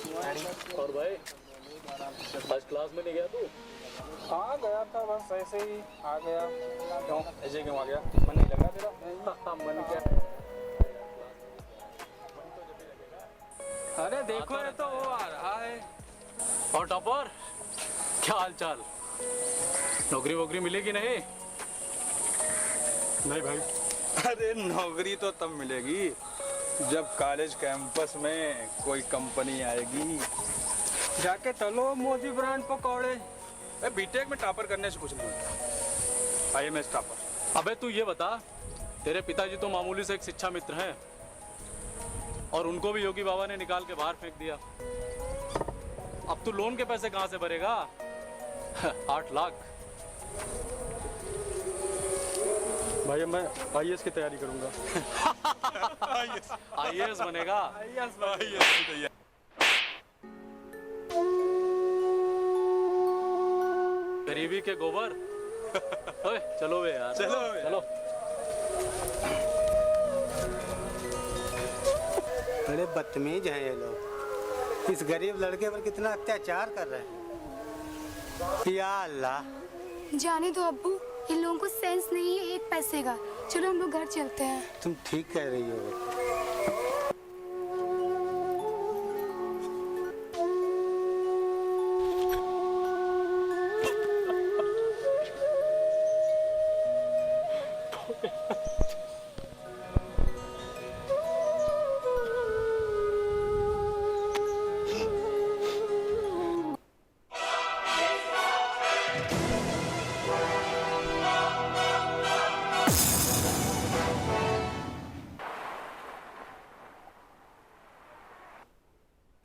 और भाई first class में नहीं गया तू? हाँ गया था, बस ऐसे ही आ गया। क्यों ऐसे क्यों आ गया? मन नहीं लगा तेरा? मन क्या? अरे देखो ये तो वो आ रहा है। और टॉपर, क्या हाल चाल? नौकरी वोकरी मिलेगी नहीं? नहीं भाई। अरे नौकरी तो तब मिलेगी जब कॉलेज कैंपस में कोई कंपनी आएगी। जाके तलो मोदी ब्रांड पकौड़े। बीटेक में टॉपर करने से कुछ नहीं होता। IMS topper. अबे तू ये बता, तेरे पिताजी तो मामूली से एक शिक्षा मित्र हैं और उनको भी योगी बाबा ने निकाल के बाहर फेंक दिया। अब तू लोन के पैसे कहां से भरेगा? 8 लाख। भाई मैं IAS की तैयारी करूंगा। IAS बनेगा? IAS की तैयारी। गरीबी के गोबर। ओए चलो बे यार, चलो। बड़े बदतमीज हैं ये लोग। इस गरीब लड़के पर कितना अत्याचार कर रहे हैं। या अल्लाह। जाने दो अब्बू, इन लोगों को सेंस नहीं है एक पैसे का। चलो हम लोग घर चलते हैं। तुम ठीक कह रही हो।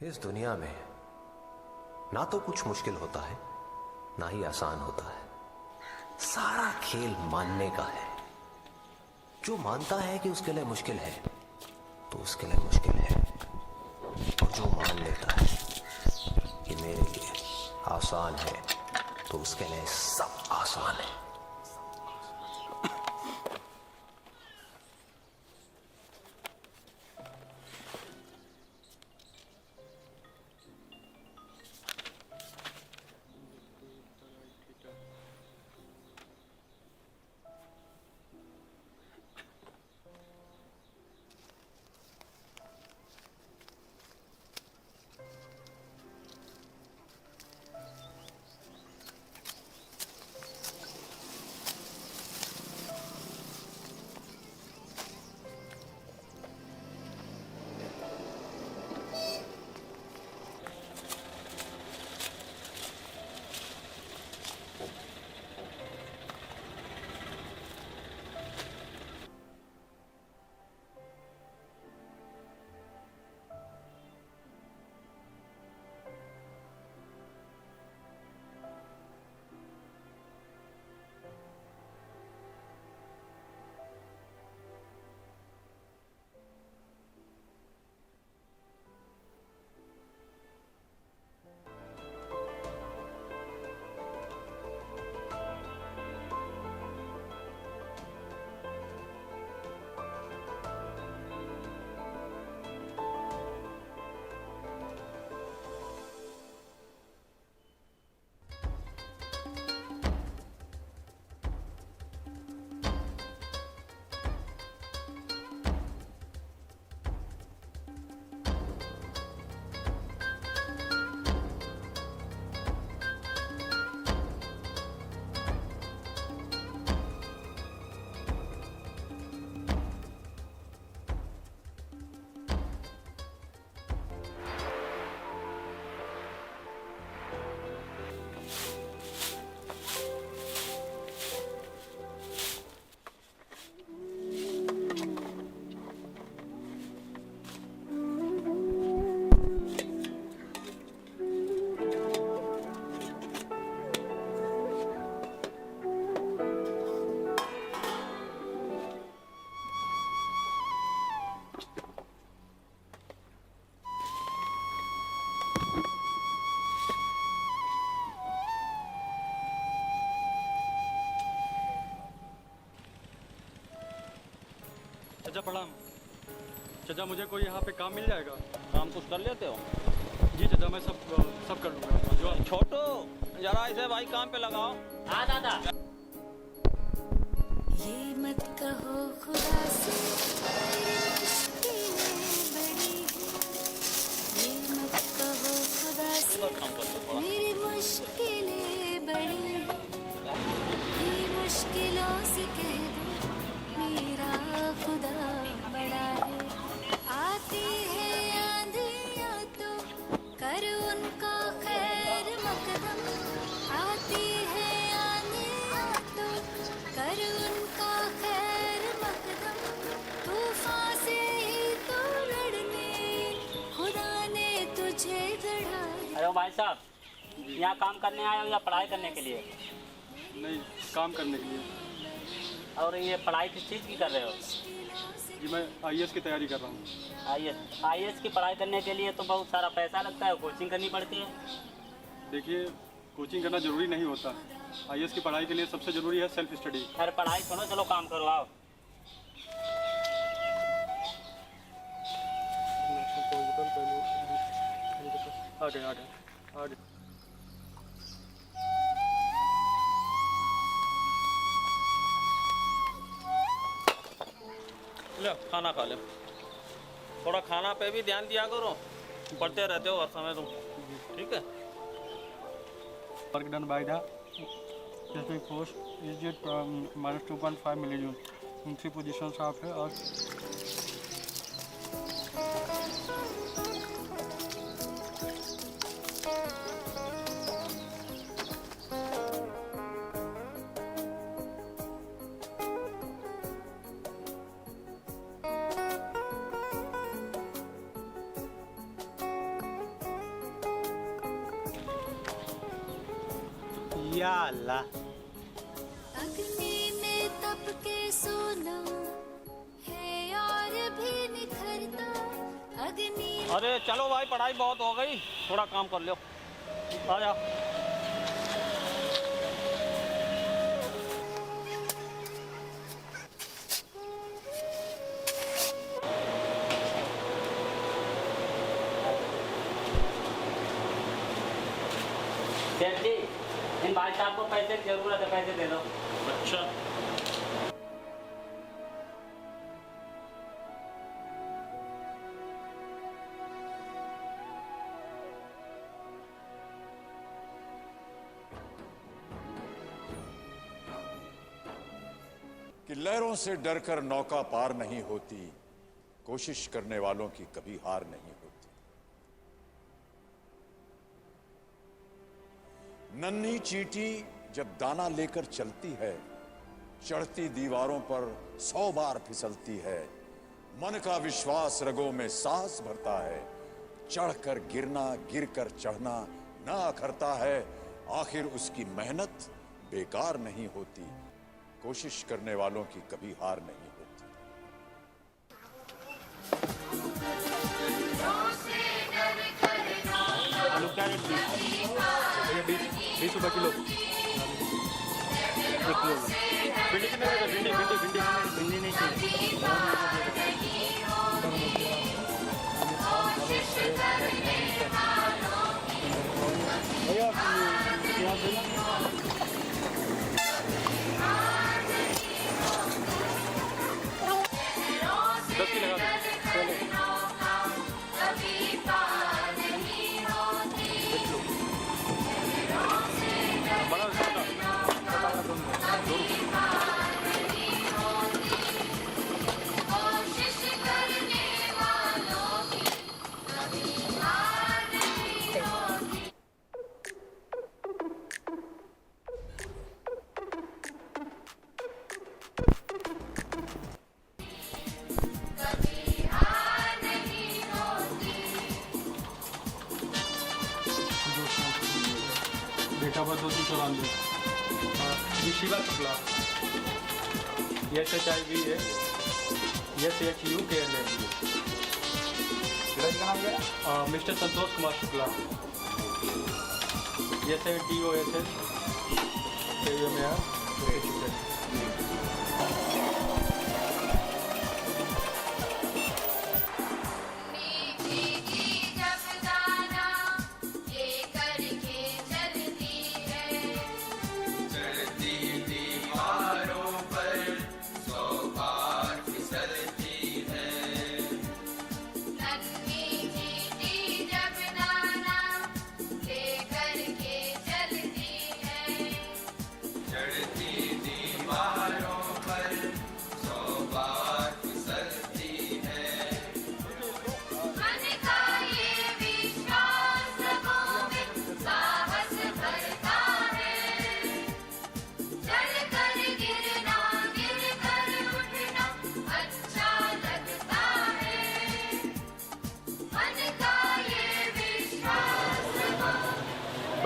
इस दुनिया में ना तो कुछ मुश्किल होता है ना ही आसान होता है। सारा खेल मानने का है। जो मानता है कि उसके लिए मुश्किल है तो उसके लिए मुश्किल है, और जो मान लेता है कि मेरे लिए आसान है तो उसके लिए सब आसान है। चाचा प्रणाम। चाचा मुझे कोई यहाँ पे काम मिल जाएगा? काम कुछ कर लेते हो? जी चाचा मैं सब कर लूँगा जो छोटू जरा इसे भाई काम पे लगाओ। हाँ दादा। ये मत कहो खुदा से मेरी मुश्किलें बड़ी हैं। ये मत कहो खुदा से मेरी मुश्किलें बड़ी हैं। ये मुश्किलों से कह दो मेरा खुदा बड़ा है। आती है आंधियाँ तो कर उनका खैर मकदम। आती है आंधियाँ तो कर उनका खैर मकदम। तूफान से ही तो लड़ने खुदा ने तुझे गढ़ा है। अरे भाई साहब, यहाँ काम करने आए हो या पढ़ाई करने के लिए? नहीं काम करने के लिए। और ये पढ़ाई किस चीज़ की कर रहे हो? जी मैं IAS की तैयारी कर रहा हूँ। IAS की पढ़ाई करने के लिए तो बहुत सारा पैसा लगता है, कोचिंग करनी पड़ती है। देखिए कोचिंग करना ज़रूरी नहीं होता। IAS की पढ़ाई के लिए सबसे ज़रूरी है सेल्फ स्टडी। अरे पढ़ाई छोड़ो, चलो काम करो आओ। आ गए। ले खाना खा ले। थोड़ा खाना पे भी ध्यान दिया करो, पढ़ते रहते हो हर समय तुम, ठीक है? Work done by the specific force is it -2.5 millijoule. 3 positions आप है और या अल्लाह, अग्नि में तप के सोना है और भी निखरता। अग्नि अरे चलो भाई पढ़ाई बहुत हो गई, थोड़ा काम कर लो। आ जा। सेठ जी, इन भाई साहब को पैसे की जरूरत है, पैसे दे दो। अच्छा कि लहरों से डरकर नौका पार नहीं होती, कोशिश करने वालों की कभी हार नहीं होती। नन्ही चींटी जब दाना लेकर चलती है, चढ़ती दीवारों पर 100 बार फिसलती है। मन का विश्वास रगों में सांस भरता है, चढ़कर गिरना गिरकर चढ़ना ना अखरता है। आखिर उसकी मेहनत बेकार नहीं होती, कोशिश करने वालों की कभी हार नहीं होती। आलू क्या रेट दी? 20 रुपये किलो। 1 किलो। भिंडी कितने का? भिंडी नहीं चाहिए। भैया प्याज देना। दस की लगा दो। बड़ा छोटा डेटा पर 294। ये शिवा शुक्ला, SHIV है, SHU KLA। Mister Santosh Kumar Shukla, SATOSS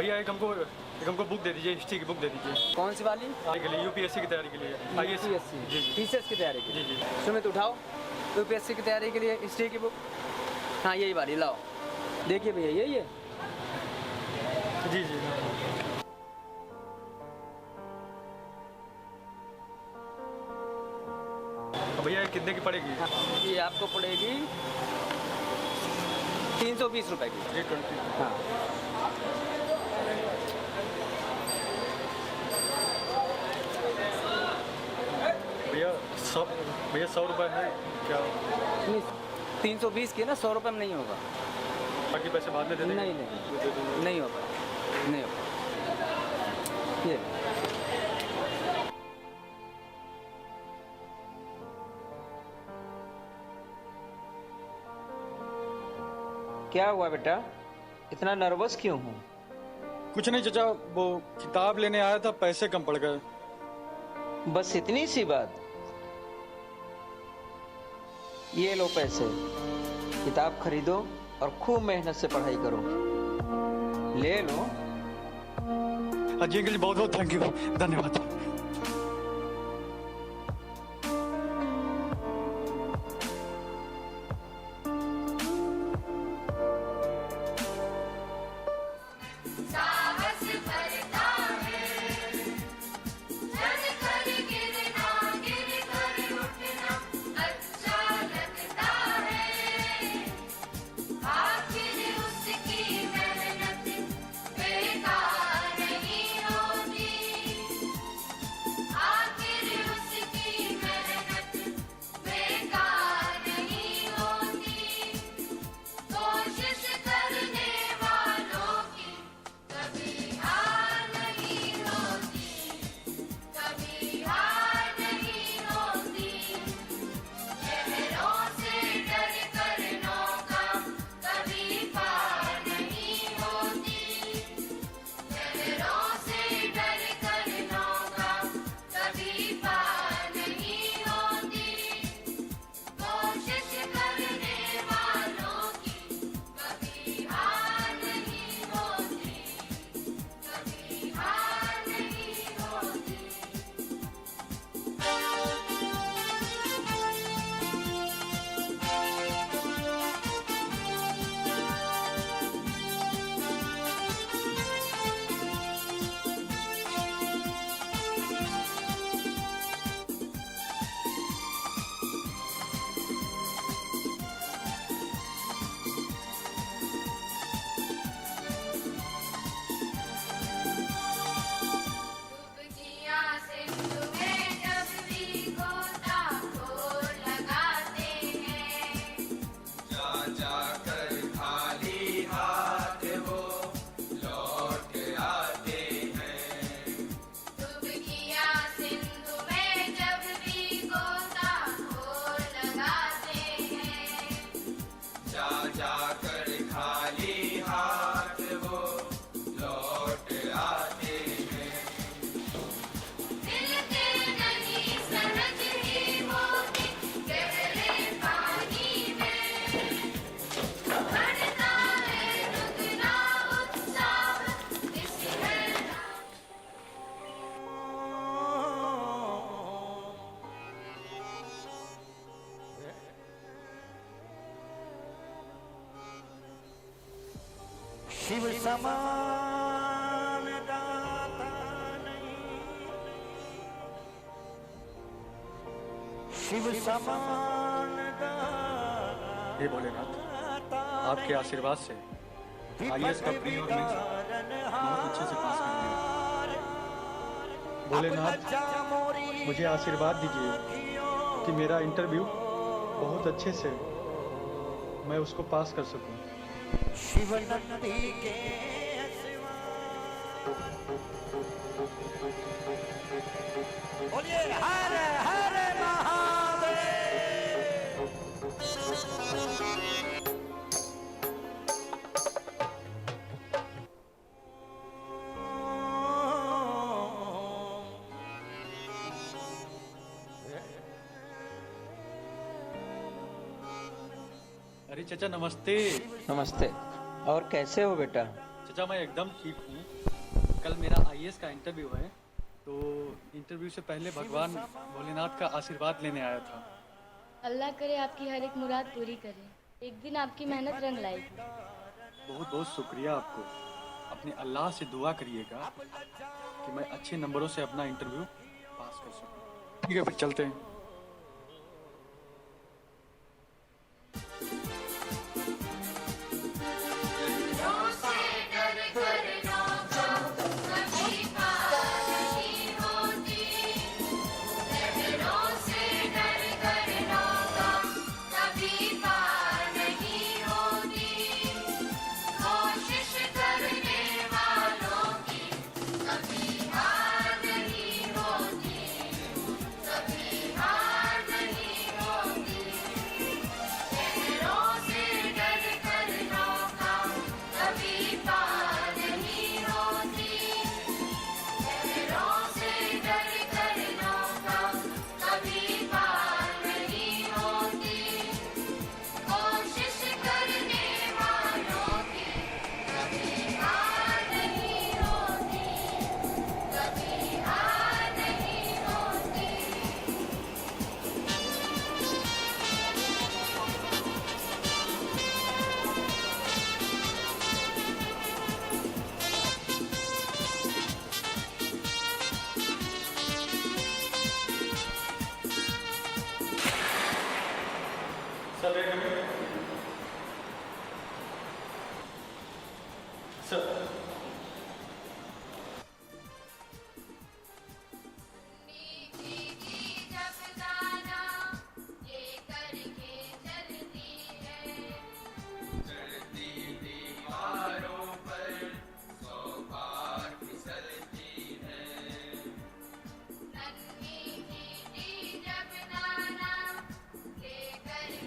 भैया एक हमको बुक दे दीजिए, हिस्ट्री की बुक दे दीजिए। कौन सी वाली? आगे के लिए यूपीएससी की तैयारी के लिए, आईएएस। यूपीएससी जी जी टीसीएस की तैयारी के जी लिए। जी। सुमित उठाओ यूपीएससी की तैयारी के लिए हिस्ट्री की बुक। हाँ यही वाली लाओ, देखिए भैया यही है। जी जी। भैया ये कितने की पड़ेगी? ये आपको पड़ेगी 320 रुपए की। 320। हाँ भैया 100 रुपये है क्या? नहीं 320 की ना, 100 रुपये में नहीं होगा। बाकी पैसे बाद में दे देंगे? नहीं होगा, नहीं होगा। ये क्या हुआ बेटा, इतना नर्वस क्यों हूँ? कुछ नहीं चाचा, वो किताब लेने आया था, पैसे कम पड़ गए। बस इतनी सी बात? ये लो पैसे, किताब खरीदो और खूब मेहनत से पढ़ाई करो। ले लो। जी अंकल जी, बहुत बहुत थैंक यू, धन्यवाद। साहस भरता है, चढ़ कर गिरना, गिर कर उठना अच्छा लगता है। आखिर उसकी मेहनत बेकार नहीं होती, आखिर उसकी मेहनत बेकार नहीं होती। कोशिश करने वालों की कभी हार नहीं होती, कभी हार नहीं होती। लहरों से डर कर नौका कभी पार नहीं होती, लहरों से डर कर नौका कभी पार नहीं होती। कोशिश करने वालों की कभी हार नहीं होती, कभी हार नहीं होती। डुबकियाँ सिंधु में जब भी गोताखोर लगाते हैं, डुबकियाँ सिंधु में जब भी गोताखोर लगाते हैं। मिलते नहीं सहज ही मोती गहरे पानी में, बढ़ता है दुगना उत्साह इस लहरा। शिव समान दाता नहीं, शिव समान हे भोलेनाथ, आपके आशीर्वाद से आईएएस का प्री और मेंस बहुत अच्छे से पास कर लिया। भोलेनाथ मुझे आशीर्वाद दीजिए कि मेरा इंटरव्यू बहुत अच्छे से मैं उसको पास कर सकूं। शिव नंदी के बोलिए हर हर महादेव। अरे चाचा नमस्ते। नमस्ते। और कैसे हो बेटा? चाचा मैं एकदम ठीक हूँ। कल मेरा आईएएस का इंटरव्यू है, तो इंटरव्यू से पहले भगवान भोलेनाथ का आशीर्वाद लेने आया था। अल्लाह करे आपकी हर एक मुराद पूरी करे, एक दिन आपकी मेहनत रंग लाएगी। बहुत बहुत शुक्रिया आपको। अपने अल्लाह से दुआ करिएगा कि मैं अच्छे नंबरों से अपना इंटरव्यू पास कर सकूं। ठीक है, फिर चलते हैं।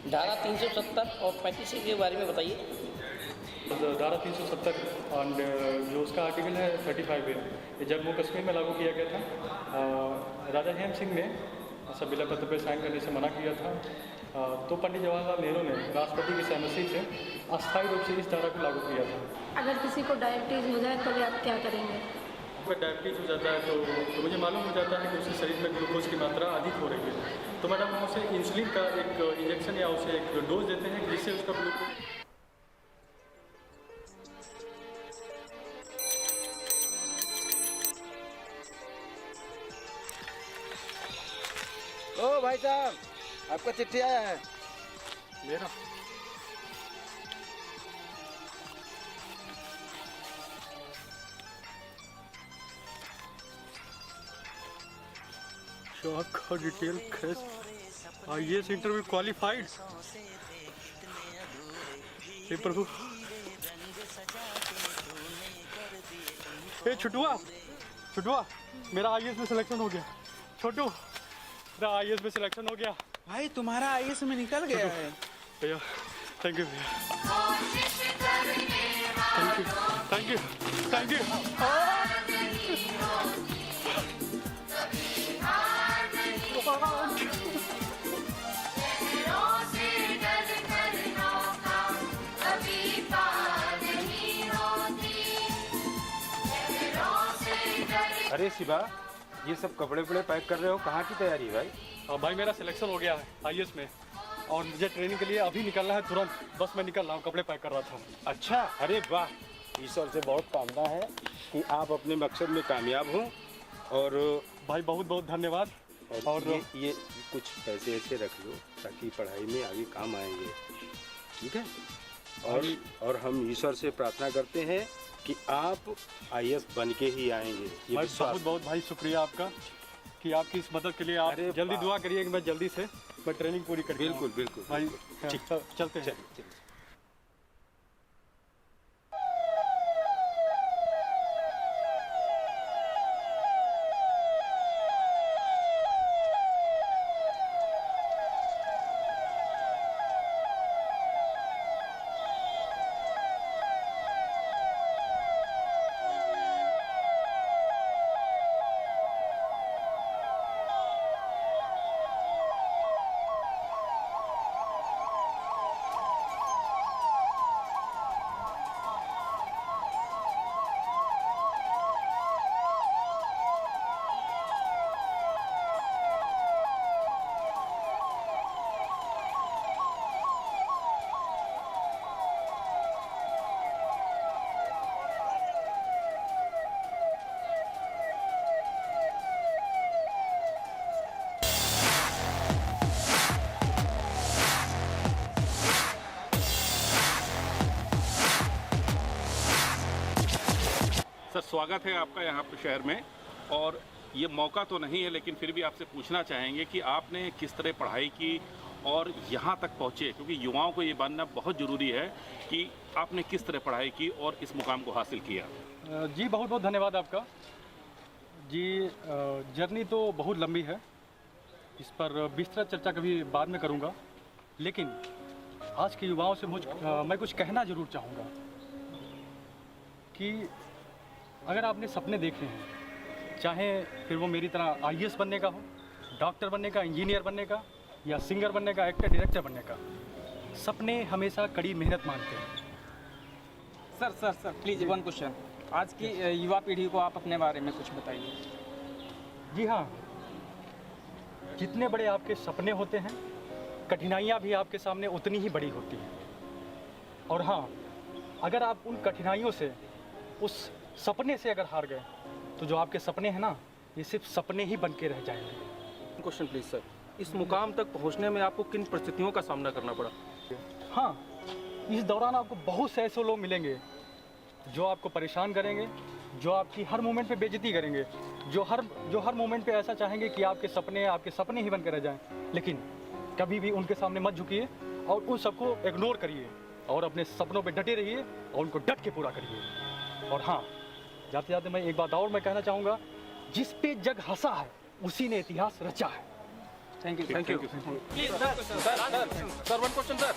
धारा 370 और 35 के बारे में बताइए। धारा 370 और जो उसका आर्टिकल है 35 है, ये जम्मू कश्मीर में लागू किया गया था। राजा हेम सिंह ने संविदा पत्र पर साइन करने से मना किया था, तो पंडित जवाहरलाल नेहरू ने राष्ट्रपति की सहमति से अस्थायी रूप से इस धारा को लागू किया था। अगर किसी को डायबिटीज हो जाए तो आप क्या करेंगे? अगर डायबिटीज़ हो जाता है तो मुझे मालूम हो जाता है कि उसके शरीर में ग्लूकोज की मात्रा अधिक हो रही है, तो मैडम हम उसे इंसुलिन का एक इंजेक्शन या उसे एक डोज देते हैं जिससे उसका ग्लूकोज। ओ भाई साहब, आपका चिट्ठी आया है। मेरा शॉक का डिटेल कैश आईएएस इंटरव्यू क्वालिफाइड। हे प्रभु, ए छुटुआ छुटुआ, मेरा आईएएस में सिलेक्शन हो गया। छोटू, मेरा आईएएस में सिलेक्शन हो गया। भाई तुम्हारा आईएएस में निकल गया है। भैया थैंक यू भैया, thank you thank you thank you. अरे शिवा, ये सब कपड़े वपड़े पैक कर रहे हो, कहाँ की तैयारी भाई? भाई मेरा सिलेक्शन हो गया है आईएएस में, और मुझे ट्रेनिंग के लिए अभी निकलना है तुरंत। बस मैं निकल रहा हूँ, कपड़े पैक कर रहा था। अच्छा, अरे वाह, ईश्वर से बहुत कामना है कि आप अपने मकसद में कामयाब हों। और भाई बहुत बहुत धन्यवाद। और ये कुछ पैसे ऐसे रख लो ताकि पढ़ाई में आगे काम आएंगे, ठीक है? और हम ईश्वर से प्रार्थना करते हैं कि आप आईएएस बन के ही आएंगे। ये भाई बहुत बहुत भाई शुक्रिया आपका कि आपकी इस मदद के लिए। आप जल्दी दुआ करिए कि मैं जल्दी से मैं ट्रेनिंग पूरी कर। बिल्कुल बिल्कुल भाई, चलते हैं। सर स्वागत है आपका यहाँ पे शहर में, और ये मौका तो नहीं है लेकिन फिर भी आपसे पूछना चाहेंगे कि आपने किस तरह पढ़ाई की और यहाँ तक पहुँचे, क्योंकि युवाओं को ये जानना बहुत ज़रूरी है कि आपने किस तरह पढ़ाई की और इस मुकाम को हासिल किया। जी बहुत बहुत धन्यवाद आपका जी। जर्नी तो बहुत लंबी है, इस पर विस्तृत चर्चा कभी बाद में करूँगा, लेकिन आज के युवाओं से मैं कुछ कहना ज़रूर चाहूँगा कि अगर आपने सपने देखे हैं, चाहे फिर वो मेरी तरह IAS बनने का हो, डॉक्टर बनने का, इंजीनियर बनने का, या सिंगर बनने का, एक्टर डायरेक्टर बनने का, सपने हमेशा कड़ी मेहनत मांगते हैं। Sir please one question. आज की युवा पीढ़ी को आप अपने बारे में कुछ बताइए। जी हाँ, जितने बड़े आपके सपने होते हैं, कठिनाइयाँ भी आपके सामने उतनी ही बड़ी होती हैं। और हाँ, अगर आप उन कठिनाइयों से, उस सपने से अगर हार गए, तो जो आपके सपने हैं ना, ये सिर्फ सपने ही बन के रह जाएंगे। क्वेश्चन प्लीज सर, इस मुकाम तक पहुंचने में आपको किन परिस्थितियों का सामना करना पड़ा? हाँ, इस दौरान आपको बहुत से ऐसे लोग मिलेंगे जो आपको परेशान करेंगे, जो आपकी हर मोमेंट पे बेइज्जती करेंगे, जो हर मोमेंट पे ऐसा चाहेंगे कि आपके सपने ही बन के रह जाएं। लेकिन कभी भी उनके सामने मत झुकिए और उन सबको इग्नोर करिए और अपने सपनों पे डटे रहिए और उनको डट के पूरा करिए। और हाँ, जाते जाते मैं एक बात और मैं कहना चाहूँगा, जिस पे जग हंसा है उसी ने इतिहास रचा है। Thank you. Please sir one question sir.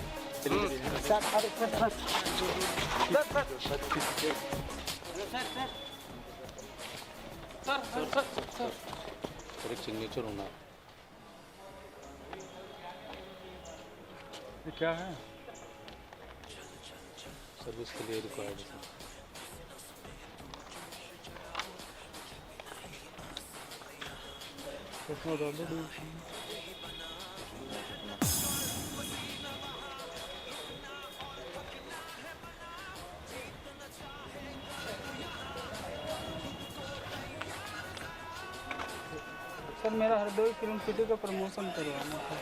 Sir एक सिग्नेचर होना। ये क्या है? सर्विस के लिए रिक्वायर्ड है। सर मेरा हरदोई फिल्म सिटी का प्रमोशन करवाना था।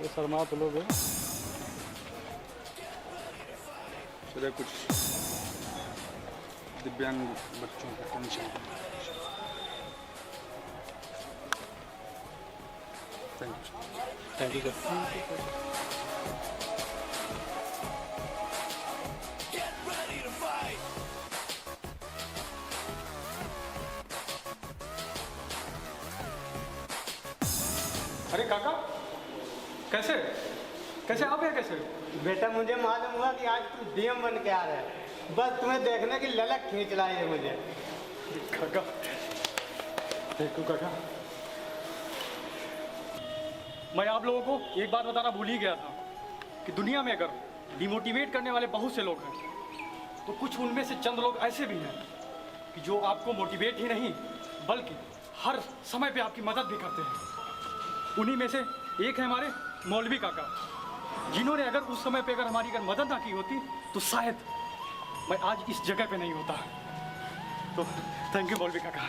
ये शर्मा तो लोग हैं। सर कुछ दिव्यांग बच्चों का टेंशन। Thank you sir. अरे काका, कैसे आप यहाँ कैसे? बेटा मुझे मालूम हुआ कि आज तू DM बन के आ रहा है, बस तुम्हें देखने की ललक खींच लाई है मुझे। काका देखो काका, मैं आप लोगों को एक बात बताना भूल ही गया था कि दुनिया में अगर डिमोटिवेट करने वाले बहुत से लोग हैं, तो कुछ उनमें से चंद लोग ऐसे भी हैं कि जो आपको मोटिवेट ही नहीं बल्कि हर समय पे आपकी मदद भी करते हैं। उन्हीं में से एक है हमारे मौलवी काका, जिन्होंने अगर उस समय पे अगर हमारी मदद ना की होती तो शायद मैं आज इस जगह पे नहीं होता। तो थैंक यू मौलवी काका।